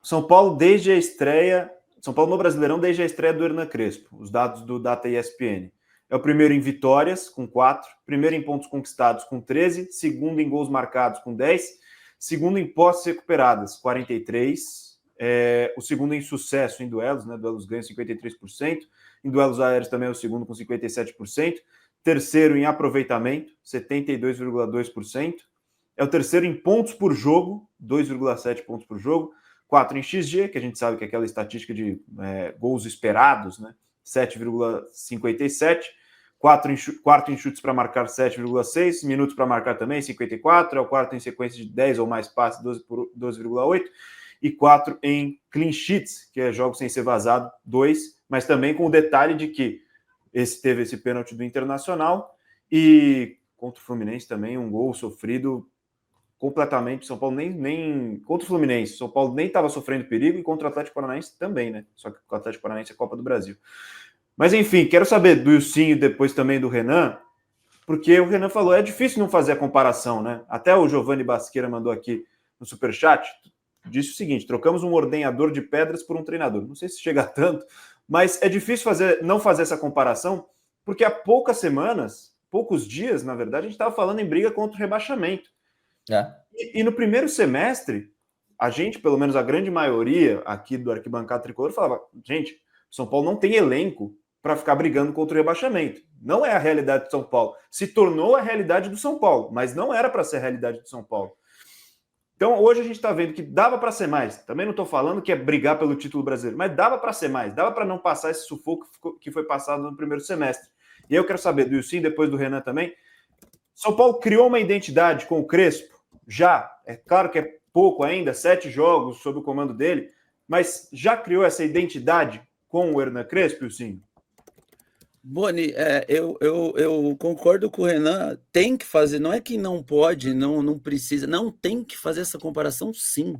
São Paulo desde a estreia, São Paulo no Brasileirão desde a estreia do Hernan Crespo, os dados do Data ESPN. É o primeiro em vitórias, com 4, primeiro em pontos conquistados, com 13, segundo em gols marcados, com 10, segundo em posses recuperadas, 43, o segundo em sucesso em duelos, né, duelos ganhos, 53%, em duelos aéreos também é o segundo com 57%, terceiro em aproveitamento, 72,2%, é o terceiro em pontos por jogo, 2,7 pontos por jogo, 4 em XG, que a gente sabe que é aquela estatística de gols esperados, né? 7,57. Quarto em chutes para marcar, 7,6. Minutos para marcar também, 54. É o quarto em sequência de 10 ou mais passes, 12,8. E 4 em clean sheets, que é jogos sem ser vazado, 2. Mas também com o detalhe de que teve esse pênalti do Internacional e contra o Fluminense também um gol sofrido completamente. São Paulo nem contra o Fluminense, São Paulo nem estava sofrendo perigo, e contra o Atlético Paranaense também, né? Só que o Atlético Paranaense é Copa do Brasil. Mas enfim, quero saber do Ilcinho e depois também do Renan, porque o Renan falou, é difícil não fazer a comparação, né? Até o Giovanni Basqueira mandou aqui no superchat, disse o seguinte: trocamos um ordenhador de pedras por um treinador. Não sei se chega a tanto, mas é difícil não fazer essa comparação, porque há poucas semanas, poucos dias, na verdade, a gente estava falando em briga contra o rebaixamento. E no primeiro semestre, a gente, pelo menos a grande maioria aqui do Arquibancada Tricolor, falava, gente, São Paulo não tem elenco para ficar brigando contra o rebaixamento. Não é a realidade de São Paulo. Se tornou a realidade do São Paulo, mas não era para ser a realidade do São Paulo. Então, hoje a gente está vendo que dava para ser mais. Também não estou falando que é brigar pelo título brasileiro, mas dava para ser mais. Dava para não passar esse sufoco que foi passado no primeiro semestre. E aí eu quero saber do Ilcinho, depois do Renan também. São Paulo criou uma identidade com o Crespo, já. É claro que é pouco ainda, 7 jogos sob o comando dele, mas já criou essa identidade com o Hernan Crespo, Ilcinho? Boni, eu concordo com o Renan, tem que fazer, não é que não pode, não precisa, não tem que fazer essa comparação, sim.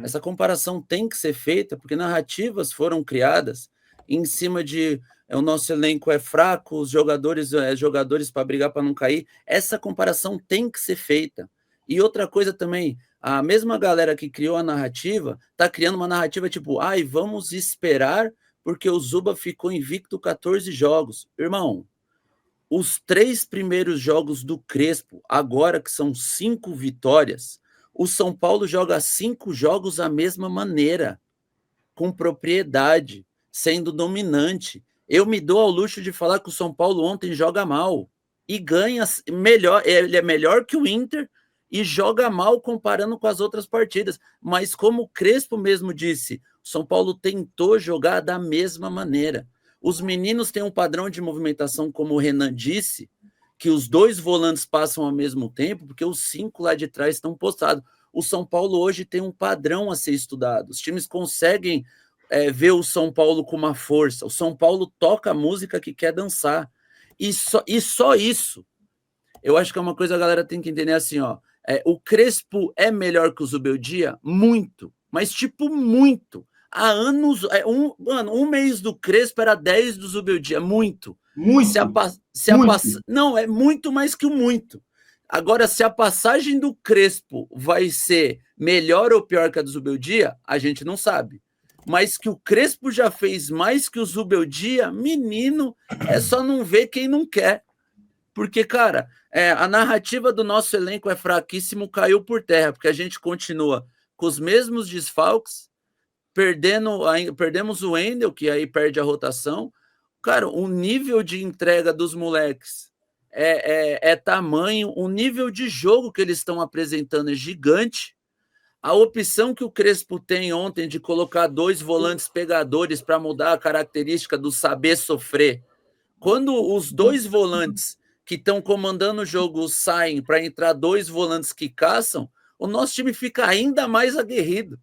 Essa comparação tem que ser feita, porque narrativas foram criadas em cima de o nosso elenco é fraco, os jogadores para brigar para não cair. Essa comparação tem que ser feita. E outra coisa também, a mesma galera que criou a narrativa está criando uma narrativa tipo, vamos esperar porque o Zuba ficou invicto 14 jogos. Irmão, os 3 primeiros jogos do Crespo, agora que são 5 vitórias, o São Paulo joga 5 jogos da mesma maneira, com propriedade, sendo dominante. Eu me dou ao luxo de falar que o São Paulo ontem joga mal e ganha melhor, ele é melhor que o Inter e joga mal comparando com as outras partidas. Mas como o Crespo mesmo disse, o São Paulo tentou jogar da mesma maneira. Os meninos têm um padrão de movimentação, como o Renan disse, que os 2 volantes passam ao mesmo tempo, porque os 5 lá de trás estão postados. O São Paulo hoje tem um padrão a ser estudado. Os times conseguem ver o São Paulo com uma força. O São Paulo toca a música que quer dançar. E só isso. Eu acho que é uma coisa que a galera tem que entender assim, ó. O Crespo é melhor que o Zubeldia? Muito. Mas, tipo, muito. Há anos... um mês do Crespo era 10 do Zubeldia. Muito. Não, é muito mais que o muito. Agora, se a passagem do Crespo vai ser melhor ou pior que a do Zubeldia, a gente não sabe. Mas que o Crespo já fez mais que o Zubeldia, menino, é só não ver quem não quer. Porque, cara, a narrativa do nosso elenco é fraquíssimo, caiu por terra, porque a gente continua com os mesmos desfalques, perdemos o Wendel, que aí perde a rotação. Cara, o nível de entrega dos moleques é tamanho, o nível de jogo que eles estão apresentando é gigante. A opção que o Crespo tem ontem de colocar 2 volantes pegadores para mudar a característica do saber sofrer. Quando os 2 volantes que estão comandando o jogo saem para entrar 2 volantes que caçam, o nosso time fica ainda mais aguerrido.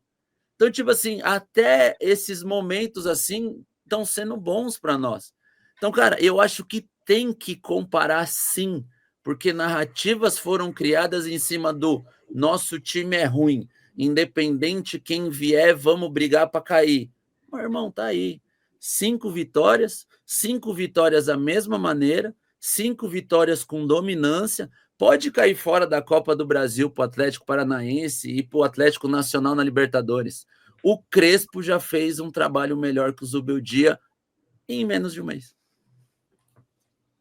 Então, tipo assim, até esses momentos assim estão sendo bons para nós. Então, cara, eu acho que tem que comparar sim, porque narrativas foram criadas em cima do nosso time é ruim, independente quem vier, vamos brigar para cair. Meu irmão, tá aí. 5 vitórias da mesma maneira, 5 vitórias com dominância. Pode cair fora da Copa do Brasil para o Atlético Paranaense e para o Atlético Nacional na Libertadores. O Crespo já fez um trabalho melhor que o Zubeldia em menos de um mês.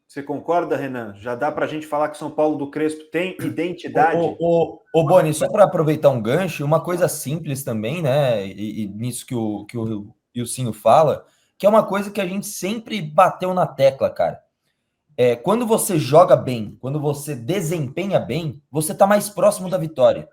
Você concorda, Renan? Já dá para a gente falar que o São Paulo do Crespo tem identidade? Ô Boni, só para aproveitar um gancho, uma coisa simples também, né? E nisso que o Ilcinho fala, que é uma coisa que a gente sempre bateu na tecla, cara. Quando você joga bem, quando você desempenha bem, você está mais próximo da vitória.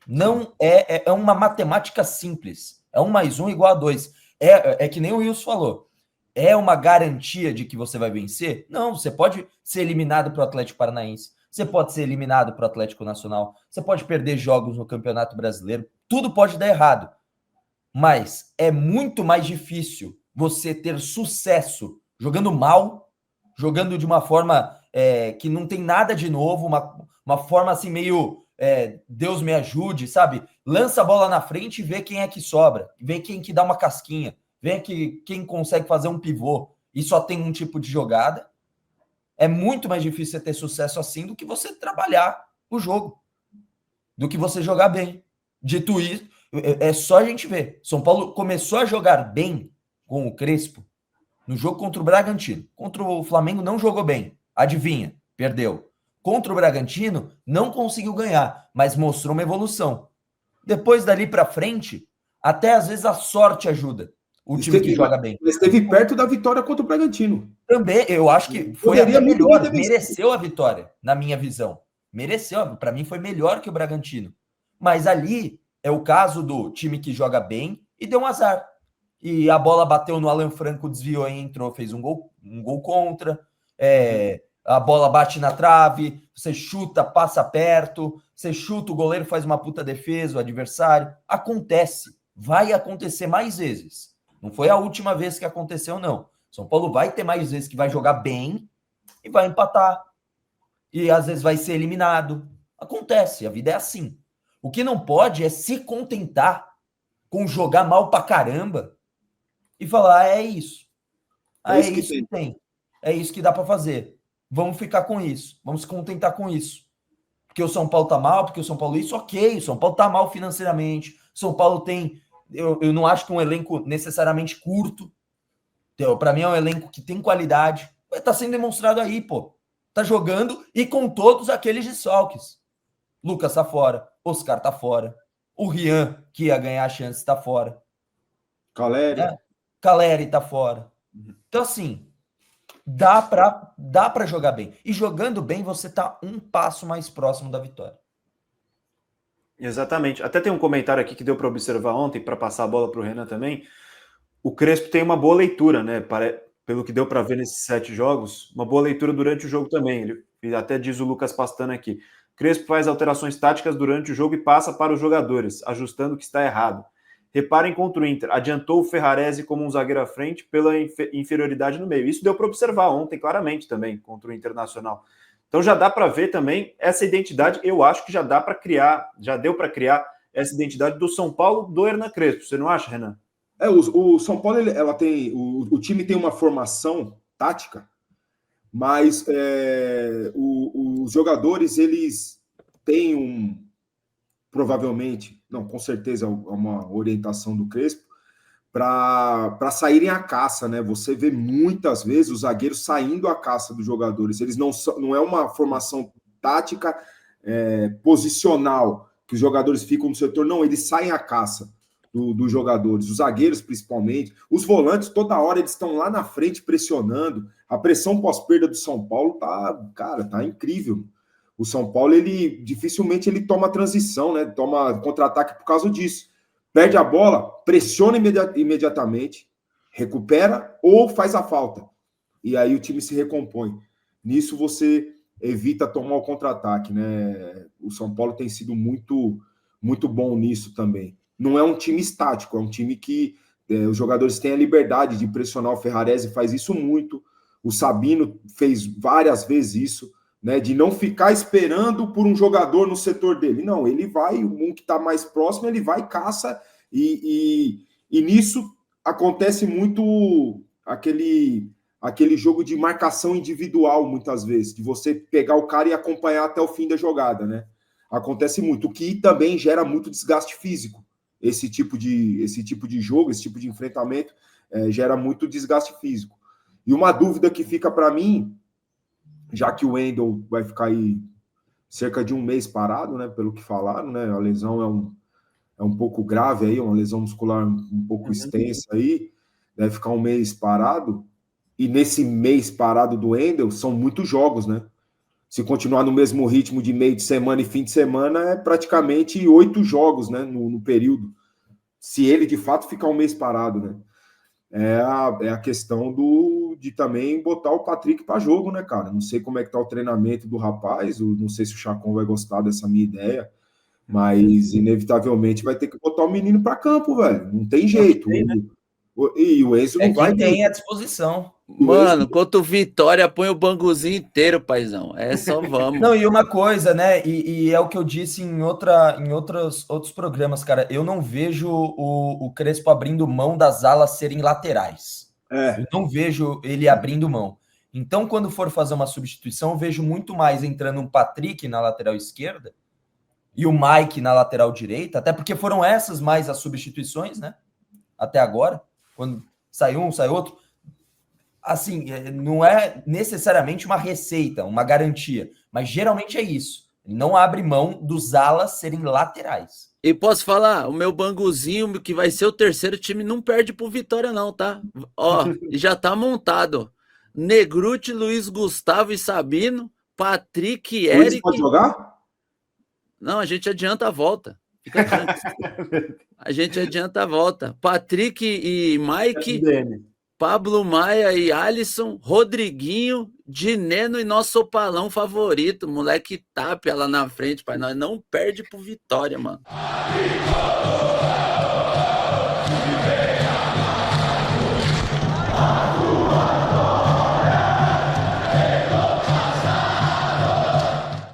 Não é uma matemática simples. É 1 + 1 = 2. É que nem o Wilson falou. É uma garantia de que você vai vencer? Não, você pode ser eliminado para o Atlético Paranaense. Você pode ser eliminado para o Atlético Nacional. Você pode perder jogos no Campeonato Brasileiro. Tudo pode dar errado. Mas é muito mais difícil você ter sucesso jogando mal, jogando de uma forma que não tem nada de novo, uma forma assim meio Deus me ajude, sabe? Lança a bola na frente e vê quem é que sobra, vê quem que dá uma casquinha, vê quem consegue fazer um pivô e só tem um tipo de jogada. É muito mais difícil você ter sucesso assim do que você trabalhar o jogo, do que você jogar bem. Dito isso, é só a gente ver. São Paulo começou a jogar bem com o Crespo no jogo contra o Bragantino. Contra o Flamengo não jogou bem. Adivinha? Perdeu. Contra o Bragantino não conseguiu ganhar, mas mostrou uma evolução. Depois dali para frente, até às vezes a sorte ajuda o time que joga bem. Mas esteve perto da vitória contra o Bragantino. Também, eu acho que foi até melhor, mereceu a vitória, na minha visão. Mereceu, para mim foi melhor que o Bragantino. Mas ali é o caso do time que joga bem e deu um azar. E a bola bateu no Alan Franco, desviou e entrou, fez um gol contra. A bola bate na trave, você chuta, passa perto, você chuta, o goleiro faz uma puta defesa, o adversário. Acontece, vai acontecer mais vezes. Não foi a última vez que aconteceu, não. São Paulo vai ter mais vezes que vai jogar bem e vai empatar. E às vezes vai ser eliminado. Acontece, a vida é assim. O que não pode é se contentar com jogar mal pra caramba e falar, é isso. É isso que tem. É isso que dá para fazer. Vamos ficar com isso. Vamos se contentar com isso. Porque o São Paulo tá mal, porque o São Paulo isso, ok. O São Paulo tá mal financeiramente. O São Paulo tem... Eu não acho que um elenco necessariamente curto. Para mim é um elenco que tem qualidade. Tá sendo demonstrado aí, pô. Tá jogando e com todos aqueles desfalques. Lucas tá fora. Oscar tá fora. O Rian, que ia ganhar a chance, tá fora. Caleri tá fora. Então, assim, dá para jogar bem. E jogando bem, você tá um passo mais próximo da vitória. Exatamente. Até tem um comentário aqui que deu para observar ontem, para passar a bola para o Renan também. O Crespo tem uma boa leitura, né? Pelo que deu para ver nesses 7 jogos, uma boa leitura durante o jogo também. Ele até diz o Lucas Pastana aqui. Crespo faz alterações táticas durante o jogo e passa para os jogadores, ajustando o que está errado. Reparem contra o Inter, adiantou o Ferrarese como um zagueiro à frente pela inferioridade no meio. Isso deu para observar ontem claramente também contra o Internacional. Então já dá para ver também essa identidade, eu acho que já dá para criar, já deu para criar essa identidade do São Paulo do Hernan Crespo. Você não acha, Renan? O São Paulo, ela tem, o time tem uma formação tática, mas os jogadores, eles têm provavelmente, não, com certeza, uma orientação do Crespo para saírem à caça, né? Você vê muitas vezes os zagueiros saindo à caça dos jogadores. Eles não é uma formação tática posicional, que os jogadores ficam no setor, não, eles saem à caça dos jogadores, os zagueiros principalmente, os volantes toda hora eles estão lá na frente pressionando. A pressão pós-perda do São Paulo tá incrível. O São Paulo, dificilmente ele toma transição, né? Toma contra-ataque por causa disso. Perde a bola, pressiona imediatamente, recupera ou faz a falta. E aí o time se recompõe. Nisso você evita tomar o contra-ataque, né? O São Paulo tem sido muito, muito bom nisso também. Não é um time estático, é um time que os jogadores têm a liberdade de pressionar. O Ferrarese faz isso muito. O Sabino fez várias vezes isso, né, de não ficar esperando por um jogador no setor dele. Não, ele vai, um que está mais próximo, ele vai, caça, e nisso acontece muito aquele jogo de marcação individual, muitas vezes, de você pegar o cara e acompanhar até o fim da jogada, né? Acontece muito, o que também gera muito desgaste físico, esse tipo de jogo, esse tipo de enfrentamento gera muito desgaste físico. E uma dúvida que fica para mim, já que o Wendel vai ficar aí cerca de um mês parado, né, pelo que falaram, né, a lesão é um pouco grave aí, uma lesão muscular um pouco extensa aí, deve ficar um mês parado, e nesse mês parado do Wendel, são muitos jogos, né? Se continuar no mesmo ritmo de meio de semana e fim de semana, é praticamente 8 jogos, né, no período. Se ele, de fato, ficar um mês parado, né? É a questão de também botar o Patrick para jogo, né, cara? Não sei como é que tá o treinamento do rapaz, não sei se o Chacon vai gostar dessa minha ideia, mas inevitavelmente vai ter que botar o menino para campo, velho. Não tem jeito. E o Enzo não vai... tem à disposição. Mano, contra o Vitória, põe o banguzinho inteiro, paizão. É só vamos. Não, e uma coisa, né? E é o que eu disse em outros programas, cara. Eu não vejo o Crespo abrindo mão das alas serem laterais. Eu não vejo ele abrindo mão. Então, quando for fazer uma substituição, eu vejo muito mais entrando um Patrick na lateral esquerda e o Mike na lateral direita, até porque foram essas mais as substituições, né? Até agora, quando sai um, sai outro. Assim, não é necessariamente uma receita, uma garantia, mas geralmente é isso. Ele não abre mão dos alas serem laterais. E posso falar, o meu banguzinho, que vai ser o terceiro time, não perde pro Vitória não, tá? Ó, já tá montado. Negruti, Luiz Gustavo e Sabino, Patrick e Eric. Luiz pode jogar? Não, a gente adianta a volta. Fica tranquilo. A gente adianta a volta. Patrick e Mike, Pablo Maia e Alisson, Rodriguinho, Dineno e nosso opalão favorito, moleque Tapia lá na frente, pai. Nós não perde pro Vitória, mano.